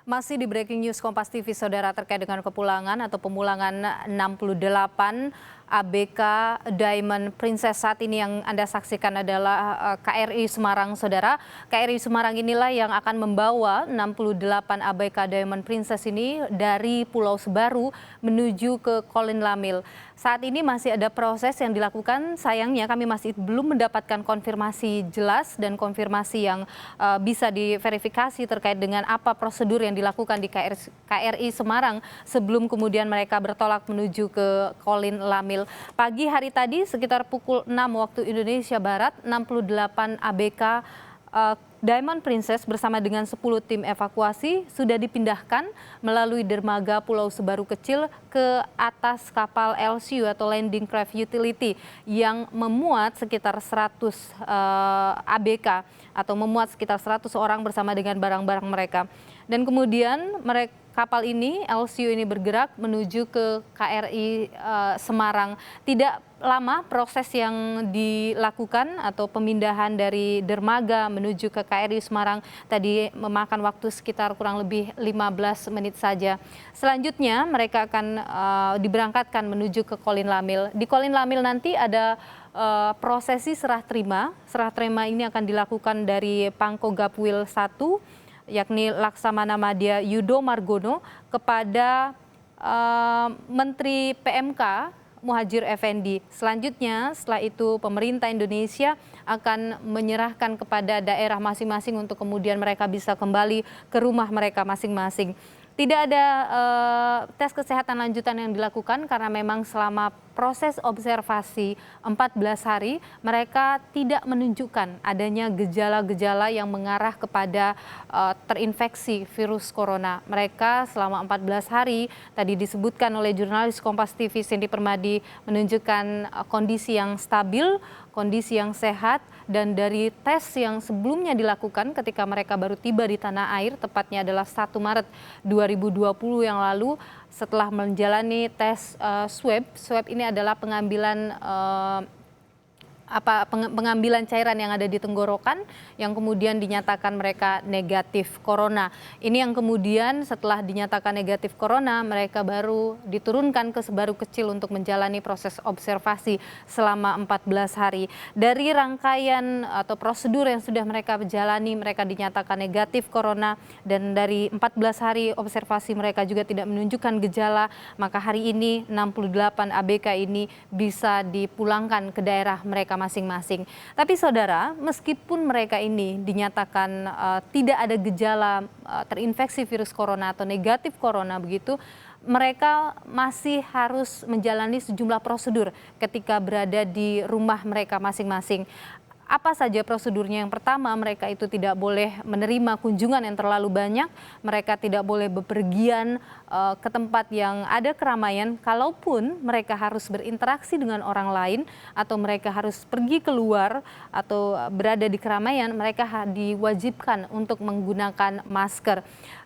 Masih di Breaking News Kompas TV, Saudara, terkait dengan kepulangan atau pemulangan 68 ABK Diamond Princess. Saat ini yang Anda saksikan adalah KRI Semarang, Saudara. KRI Semarang inilah yang akan membawa 68 ABK Diamond Princess ini dari Pulau Sebaru menuju ke Kolin Lamil. Saat ini masih ada proses yang dilakukan. Sayangnya kami masih belum mendapatkan konfirmasi jelas dan konfirmasi yang bisa diverifikasi terkait dengan apa prosedur yang dilakukan di KRI Semarang sebelum kemudian mereka bertolak menuju ke Kolin Lamil. Pagi hari tadi sekitar pukul 6 waktu Indonesia Barat, 68 ABK Diamond Princess bersama dengan 10 tim evakuasi sudah dipindahkan melalui dermaga Pulau Sebaru Kecil ke atas kapal LCU atau Landing Craft Utility yang memuat sekitar 100 ABK atau memuat sekitar 100 orang bersama dengan barang-barang mereka. Dan kemudian kapal ini, LCU ini bergerak menuju ke KRI Semarang. Tidak lama proses yang dilakukan atau pemindahan dari dermaga menuju ke KRI Semarang tadi memakan waktu sekitar kurang lebih 15 menit saja. Selanjutnya mereka akan diberangkatkan menuju ke Kolin Lamil. Di Kolin Lamil nanti ada prosesi serah terima. Serah terima ini akan dilakukan dari Pangko Gapwil 1, yakni Laksamana Madya Yudo Margono, kepada Menteri PMK Muhadjir Effendi. Selanjutnya setelah itu pemerintah Indonesia akan menyerahkan kepada daerah masing-masing untuk kemudian mereka bisa kembali ke rumah mereka masing-masing. Tidak ada tes kesehatan lanjutan yang dilakukan karena memang selama proses observasi 14 hari mereka tidak menunjukkan adanya gejala-gejala yang mengarah kepada terinfeksi virus corona. Mereka selama 14 hari tadi disebutkan oleh jurnalis Kompas TV Cindy Permadi menunjukkan kondisi yang stabil, kondisi yang sehat, dan dari tes yang sebelumnya dilakukan ketika mereka baru tiba di tanah air, tepatnya adalah 1 Maret 2020 yang lalu, setelah menjalani tes swab ini adalah pengambilan pengambilan cairan yang ada di tenggorokan yang kemudian dinyatakan mereka negatif corona. Ini yang kemudian setelah dinyatakan negatif corona mereka baru diturunkan ke Sebaru Kecil untuk menjalani proses observasi selama 14 hari. Dari rangkaian atau prosedur yang sudah mereka jalani, mereka dinyatakan negatif corona, dan dari 14 hari observasi mereka juga tidak menunjukkan gejala, maka hari ini 68 ABK ini bisa dipulangkan ke daerah mereka masing-masing. Tapi Saudara, meskipun mereka ini dinyatakan tidak ada gejala terinfeksi virus corona atau negatif corona begitu, mereka masih harus menjalani sejumlah prosedur ketika berada di rumah mereka masing-masing. Apa saja prosedurnya? Yang pertama, mereka itu tidak boleh menerima kunjungan yang terlalu banyak, mereka tidak boleh bepergian ke tempat yang ada keramaian. Kalaupun mereka harus berinteraksi dengan orang lain atau mereka harus pergi keluar atau berada di keramaian, mereka diwajibkan untuk menggunakan masker.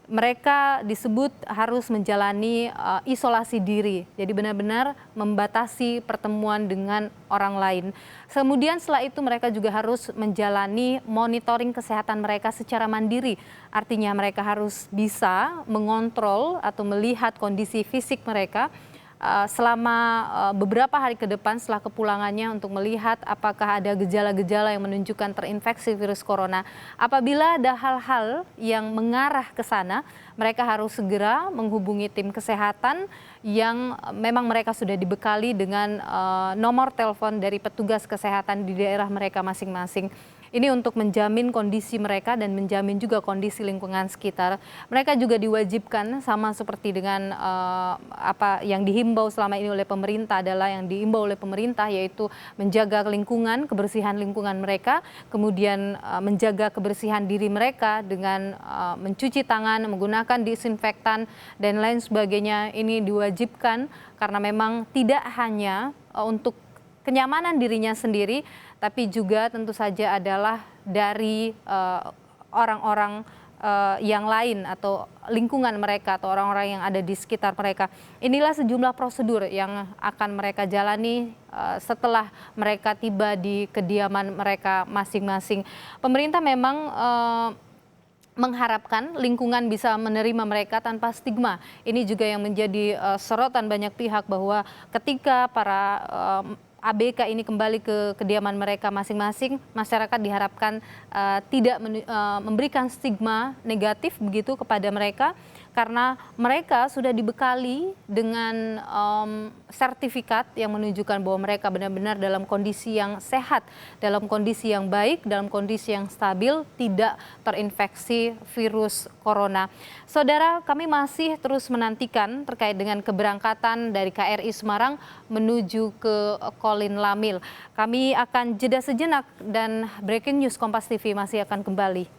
Mereka disebut harus menjalani isolasi diri, jadi benar-benar membatasi pertemuan dengan orang lain. Kemudian setelah itu mereka juga harus menjalani monitoring kesehatan mereka secara mandiri, artinya mereka harus bisa mengontrol atau melihat kondisi fisik mereka selama beberapa hari ke depan setelah kepulangannya untuk melihat apakah ada gejala-gejala yang menunjukkan terinfeksi virus corona. Apabila ada hal-hal yang mengarah ke sana, mereka harus segera menghubungi tim kesehatan yang memang mereka sudah dibekali dengan nomor telepon dari petugas kesehatan di daerah mereka masing-masing. Ini untuk menjamin kondisi mereka dan menjamin juga kondisi lingkungan sekitar. Mereka juga diwajibkan sama seperti dengan apa yang dihimbau selama ini oleh pemerintah, adalah yang dihimbau oleh pemerintah, yaitu menjaga lingkungan, kebersihan lingkungan mereka, kemudian menjaga kebersihan diri mereka dengan mencuci tangan, menggunakan disinfektan dan lain sebagainya. Ini diwajibkan karena memang tidak hanya untuk kenyamanan dirinya sendiri, tapi juga tentu saja adalah dari orang-orang yang lain atau lingkungan mereka atau orang-orang yang ada di sekitar mereka. Inilah sejumlah prosedur yang akan mereka jalani setelah mereka tiba di kediaman mereka masing-masing. Pemerintah memang mengharapkan lingkungan bisa menerima mereka tanpa stigma. Ini juga yang menjadi sorotan banyak pihak bahwa ketika para ABK ini kembali ke kediaman mereka masing-masing, masyarakat diharapkan tidak memberikan stigma negatif begitu kepada mereka, karena mereka sudah dibekali dengan sertifikat yang menunjukkan bahwa mereka benar-benar dalam kondisi yang sehat, dalam kondisi yang baik, dalam kondisi yang stabil, tidak terinfeksi virus corona. Saudara, kami masih terus menantikan terkait dengan keberangkatan dari KRI Semarang menuju ke Kolin Lamil. Kami akan jeda sejenak dan breaking news Kompas TV masih akan kembali.